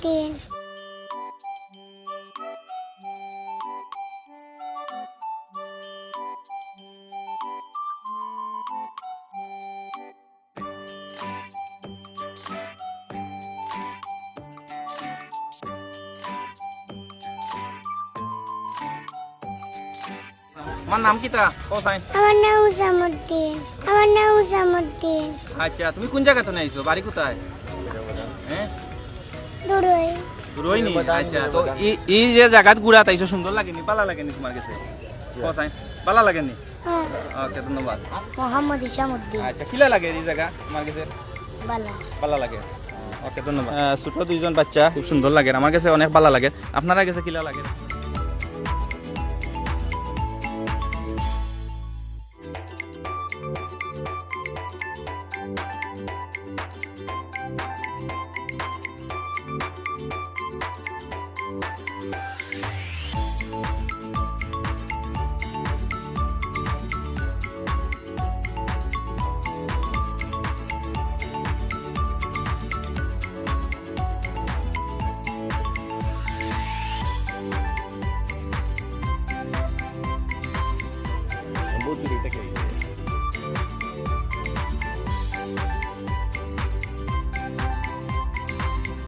নিজামুদ্দিন। তোমার নাম কিতা কোথায়? আমার নাম নিজামুদ্দিন। আমার নাম নিজামুদ্দিন। আচ্ছা তুমি কোন জায়গা থেকে আইছো? বাড়ি কোথায়? হ্যাঁ দূরই। রোহিণী। আচ্ছা তো এই যে জায়গাত ঘুরা তাইছো সুন্দর লাগেনি? ভালো লাগেনি তোমার কাছে? কোথায় ভালো লাগেনি? হ্যাঁ। ওকে ধন্যবাদ। মোহাম্মদ ইসামুদ্দিন। আচ্ছা কিলা লাগে এই জায়গা তোমার কাছে? বালা। ভালো লাগে। ওকে ধন্যবাদ। ছোট দুইজন বাচ্চা খুব সুন্দর লাগে, আমার কাছে অনেক ভালো লাগে। আপনারা কাছে কিলা লাগে? বহুত দূর থেকে